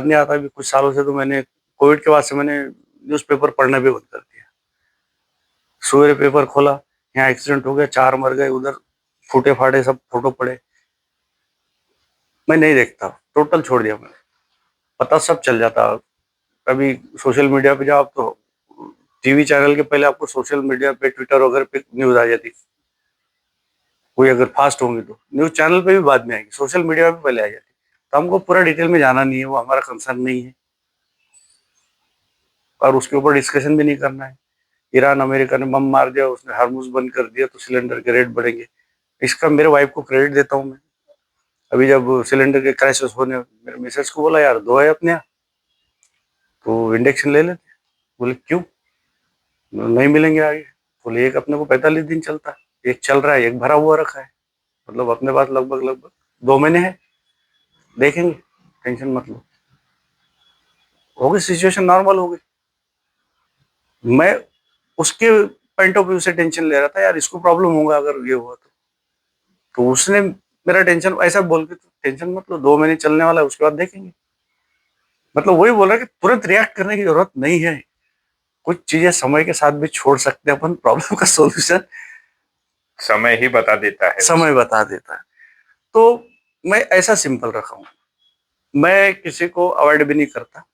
नहीं आता। अभी कुछ सालों से तो मैंने कोविड के बाद से मैंने न्यूज़पेपर पढ़ना भी बंद कर दिया। सवेरे पेपर खोला, यहाँ एक्सीडेंट हो गया, 4 मर गए, उधर फूटे-फाटे सब फ़ोटो पड़े। मैं नहीं देखता, टोटल छोड़ दिया मैंने। पता सब चल जाता। कभी सोशल मीडिया पे जाओ तो टीवी चैनल के पहले आपको सोशल मीडिया पे, ट्विटर वगैरह पे न्यूज़ आ जाती। कोई अगर फास्ट होंगी तो। न्यूज़ चैनल पे भी बाद में आएगी, सोशल मीडिया पे पहले आ जाती। तो हमको पूरा डिटेल में जाना नहीं है, वो हमारा कंसर्न नहीं है और उसके ऊपर डिस्कशन भी नहीं करना है। ईरान अमेरिका ने बम मार दिया, उसने हार्मुज़ बंद कर दिया तो सिलेंडर के रेट बढ़ेंगे। इसका मेरे वाइफ को क्रेडिट देता हूँ मैं। अभी जब सिलेंडर के क्राइसिस होने, मेरे मिसेस को बोला यार 2 है अपने यहाँ, तो इंडक्शन ले लेते। बोले क्यों? नहीं मिलेंगे आगे। बोले एक अपने को 45 दिन चलता है, एक चल रहा है, एक भरा हुआ रखा है। मतलब अपने पास लगभग 2 महीने है, देखेंगे, टेंशन मत लो। हो गई सिचुएशन, नॉर्मल हो गई। मैं उसके पॉइंट ऑफ व्यू से टेंशन ले रहा था, यार इसको प्रॉब्लम होगा अगर ये हुआ तो उसने मेरा टेंशन ऐसा बोल के, तो टेंशन मत लो, 2 महीने चलने वाला है, उसके बाद देखेंगे। मतलब वही बोल रहा है कि तुरंत रिएक्ट करने की जरूरत नहीं है। कुछ चीजें समय के साथ भी छोड़ सकते हैं अपन, प्रॉब्लम का सॉल्यूशन समय ही बता देता है समय उसे। बता देता है। तो मैं ऐसा सिंपल रखा हूँ, मैं किसी को अवॉइड भी नहीं करता।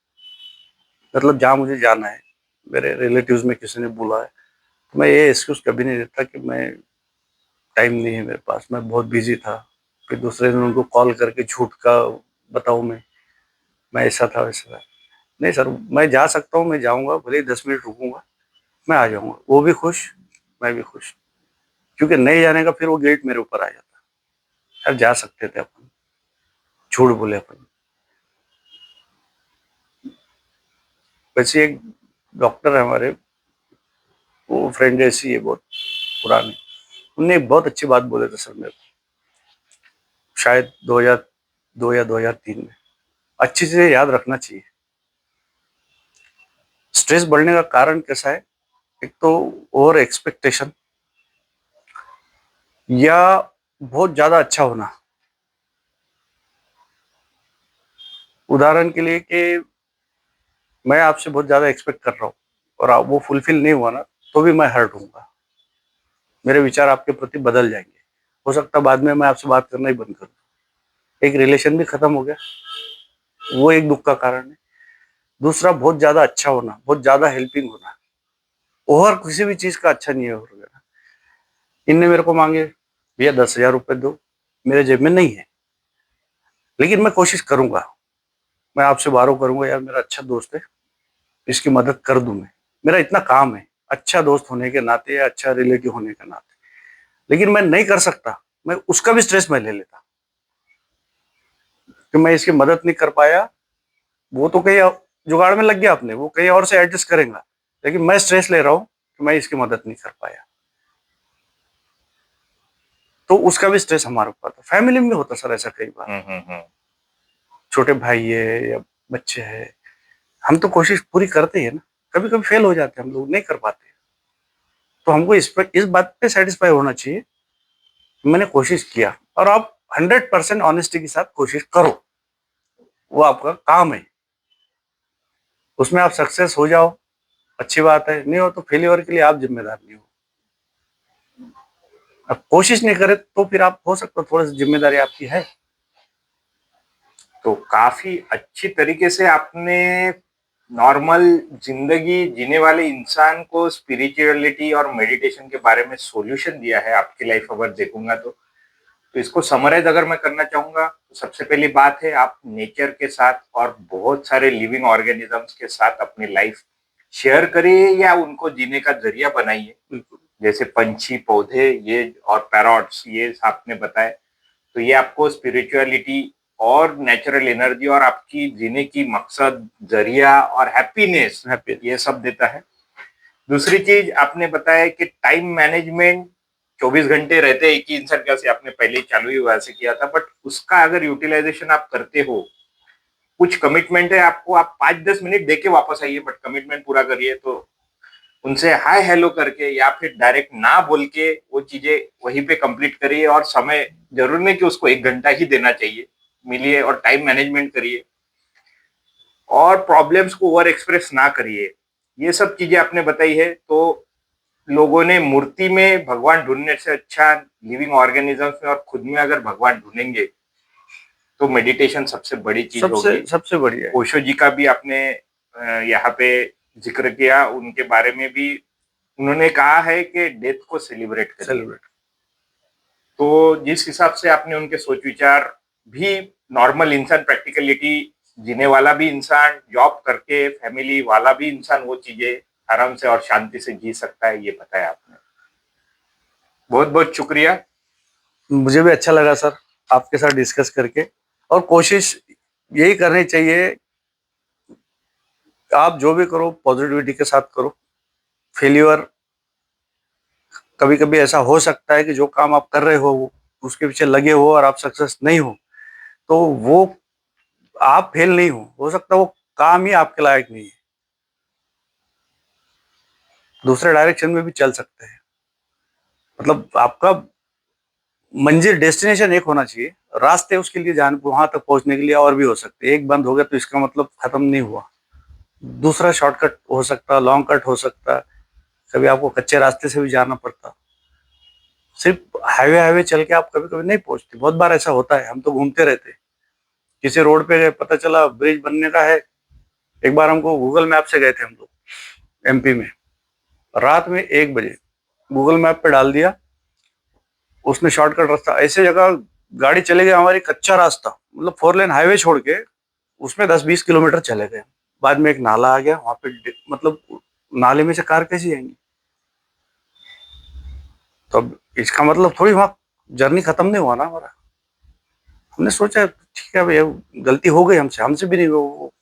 मतलब जहाँ मुझे जाना है, मेरे रिलेटिव्स में किसी ने बुलाया, तो मैं ये एक्सक्यूज कभी नहीं देता कि मैं टाइम नहीं है मेरे पास, मैं बहुत बिजी था। फिर दूसरे दिन उनको कॉल करके झूठ का बताऊं मैं ऐसा था वैसा था। नहीं सर, मैं जा सकता हूँ, मैं जाऊंगा, भले ही 10 मिनट रुकूंगा, मैं आ जाऊंगा। वो भी खुश, मैं भी खुश। क्योंकि नहीं जाने का फिर वो गिल्ट मेरे ऊपर आ जाता। यार जा सकते थे अपन, झूठ बोले अपन। वैसे एक डॉक्टर है हमारे, वो फ्रेंड ऐसी है बहुत पुरानी, उनने एक बहुत अच्छी बात बोले थे सर मेरे को, शायद 2002 या 2003 में। अच्छी चीजें याद रखना चाहिए। स्ट्रेस बढ़ने का कारण कैसा है? एक तो ओवर एक्सपेक्टेशन, या बहुत ज्यादा अच्छा होना। उदाहरण के लिए कि मैं आपसे बहुत ज्यादा एक्सपेक्ट कर रहा हूँ और आप वो फुलफिल नहीं हुआ ना, तो भी मैं हर्ट हूँगा। मेरे विचार आपके प्रति बदल जाएंगे। हो सकता है बाद में मैं आपसे बात करना ही बंद कर दूं, एक रिलेशन भी खत्म हो गया, वो एक दुख का कारण है। दूसरा, बहुत ज्यादा अच्छा होना, बहुत ज्यादा हेल्पिंग होना। ओवर किसी भी चीज का अच्छा नहीं है। और इनने मेरे को मांगे, भैया 10,000 रुपये दो, मेरे जेब में नहीं है, लेकिन मैं कोशिश करूंगा, मैं आपसे बारो करूंगा, यार मेरा अच्छा दोस्त है, इसकी मदद कर दूं मैं, मेरा इतना काम है, अच्छा दोस्त होने के नाते या अच्छा रिलेटिव होने के नाते। लेकिन मैं नहीं कर सकता, मैं उसका भी स्ट्रेस मैं ले लेता कि मैं इसकी मदद नहीं कर पाया। वो तो कहीं जुगाड़ में लग गया अपने, वो कहीं और से एडजस्ट करेगा, लेकिन मैं स्ट्रेस ले रहा हूँ कि मैं इसकी मदद नहीं कर पाया। तो उसका भी स्ट्रेस हमारे ऊपर था। फैमिली में भी होता सर ऐसा कई बार, हम्म। छोटे भाई है या बच्चे है, हम तो कोशिश पूरी करते हैं ना, कभी कभी फेल हो जाते हैं, हम लोग नहीं कर पाते। तो हमको इस बात पे सेटिस्फाई होना चाहिए, मैंने कोशिश किया। और आप 100% ऑनेस्टी के साथ कोशिश करो, वो आपका काम है। उसमें आप सक्सेस हो जाओ, अच्छी बात है, नहीं हो तो फेल्योर के लिए आप जिम्मेदार नहीं हो। अब कोशिश नहीं करे तो फिर आप, हो सकता है थोड़ा सी जिम्मेदारी आपकी है। तो काफी अच्छी तरीके से आपने नॉर्मल जिंदगी जीने वाले इंसान को स्पिरिचुअलिटी और मेडिटेशन के बारे में सॉल्यूशन दिया है। आपकी लाइफ अगर देखूंगा तो इसको समराइज अगर मैं करना चाहूंगा तो सबसे पहली बात है, आप नेचर के साथ और बहुत सारे लिविंग ऑर्गेनिजम्स के साथ अपनी लाइफ शेयर करिए या उनको जीने का जरिया बनाइए। बिल्कुल। जैसे पंछी, पौधे, ये और पैरॉट्स, ये आपने बताए, तो ये आपको स्पिरिचुअलिटी और नेचुरल एनर्जी और आपकी जीने की मकसद, जरिया और हैप्पीनेस, हैप्पी। ये सब देता है। दूसरी चीज आपने बताया कि टाइम मैनेजमेंट, 24 घंटे रहते एक ही इंसान का, से आपने पहले ही चालू ही वहां से किया था, बट उसका अगर यूटिलाइजेशन आप करते हो, कुछ कमिटमेंट है आपको, आप 5-10 मिनट देके वापस आइए, बट कमिटमेंट पूरा करिए। तो उनसे हाय हेलो करके या फिर डायरेक्ट ना बोल के वो चीजें वहीं पे कंप्लीट करिए। और समय जरूर नहीं कि उसको 1 घंटा ही देना चाहिए, मिलिए और टाइम मैनेजमेंट करिए। और प्रॉब्लम्स को ओवर एक्सप्रेस ना करिए। ये सब चीजें आपने बताई है, तो लोगों ने मूर्ति में भगवान ढूंढने से अच्छा लिविंग ऑर्गेनिजम्स में और खुद में अगर भगवान ढूंढेंगे तो मेडिटेशन सबसे बड़ी चीज होगी। सबसे सबसे बढ़िया है। ओशो जी का भी आपने यहाँ पे जिक्र किया, उनके बारे में भी उन्होंने कहा है कि डेथ को सेलिब्रेट करिए। सेलिब्रेट। तो जिस हिसाब से आपने उनके सोच विचार भी, नॉर्मल इंसान, प्रैक्टिकलिटी जीने वाला भी इंसान, जॉब करके फैमिली वाला भी इंसान वो चीजें आराम से और शांति से जी सकता है, ये बताया आपने। बहुत बहुत शुक्रिया। मुझे भी अच्छा लगा सर आपके साथ डिस्कस करके, और कोशिश यही करनी चाहिए, आप जो भी करो पॉजिटिविटी के साथ करो। फेल्यूर कभी कभी ऐसा हो सकता है कि जो काम आप कर रहे हो वो उसके पीछे लगे हो और आप सक्सेस नहीं हो, तो वो आप फेल नहीं हो सकता वो काम ही आपके लायक नहीं है, दूसरे डायरेक्शन में भी चल सकते हैं। मतलब आपका मंजिल डेस्टिनेशन एक होना चाहिए, रास्ते उसके लिए जान वहां तक पहुंचने के लिए और भी हो सकते हैं। एक बंद हो गया तो इसका मतलब खत्म नहीं हुआ, दूसरा शॉर्टकट हो सकता, लॉन्ग कट हो सकता, कभी आपको कच्चे रास्ते से भी जाना पड़ता। सिर्फ हाईवे हाईवे चल के आप कभी कभी नहीं पहुंचते, बहुत बार ऐसा होता है। हम तो घूमते रहते, किसी रोड पे गए, पता चला ब्रिज बनने का है। एक बार हमको गूगल मैप से गए थे हम लोग एमपी में, रात में 1 बजे गूगल मैप पे डाल दिया, उसने शॉर्टकट रास्ता, ऐसे जगह गाड़ी चले गए हमारी, कच्चा रास्ता, मतलब 4 लेन हाईवे छोड़ के उसमें 10-20 किलोमीटर चले गए। बाद में एक नाला आ गया वहां पे, मतलब नाले में से कार कैसी जाएंगी? तो अब इसका मतलब थोड़ी वहां जर्नी खत्म नहीं हुआ ना हमारा। हमने सोचा ठीक है भैया, गलती हो गई हमसे, हमसे भी नहीं, वो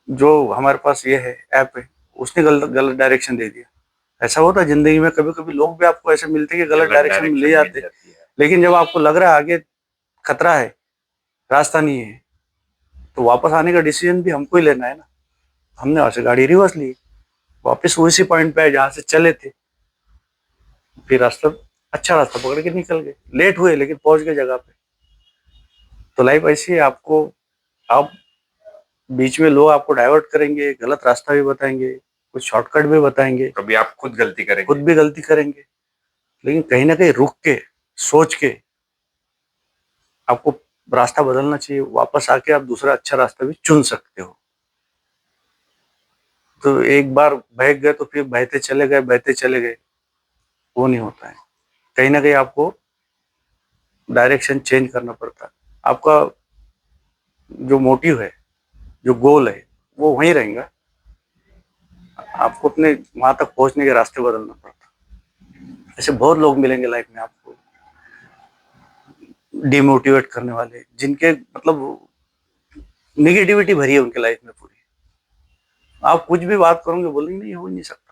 जो हमारे पास ये है ऐप है उसने गलत गलत डायरेक्शन दे दिया। ऐसा होता है जिंदगी में, कभी कभी लोग भी आपको ऐसे मिलते हैं कि गलत डायरेक्शन में ले जाते, लेकिन जब आपको लग रहा है आगे खतरा है, रास्ता नहीं है, तो वापस आने का डिसीजन भी हमको ही लेना है ना। हमने वहां से गाड़ी रिवर्स ली, वापस उसी पॉइंट पे जहाँ से चले थे, फिर रास्ता अच्छा रास्ता पकड़ के निकल गए, लेट हुए लेकिन पहुंच गए जगह पे। तो लाइफ ऐसी है, आपको आप बीच में लोग आपको डाइवर्ट करेंगे, गलत रास्ता भी बताएंगे, कुछ शॉर्टकट भी बताएंगे, कभी आप खुद गलती करेंगे, खुद भी गलती करेंगे, लेकिन कहीं ना कहीं रुक के सोच के आपको रास्ता बदलना चाहिए, वापस आके आप दूसरा अच्छा रास्ता भी चुन सकते हो। तो एक बार बह गए तो फिर बहते चले गए, बहते चले गए, वो नहीं होता है। कहीं ना कहीं आपको डायरेक्शन चेंज करना पड़ता है। आपका जो मोटिव है, जो गोल है, वो वहीं रहेगा, आपको अपने वहां तक पहुंचने के रास्ते बदलना पड़ता। ऐसे बहुत लोग मिलेंगे लाइफ में आपको डिमोटिवेट करने वाले, जिनके मतलब निगेटिविटी भरी है उनके लाइफ में पूरी। आप कुछ भी बात करोगे, बोलेंगे नहीं हो नहीं सकता।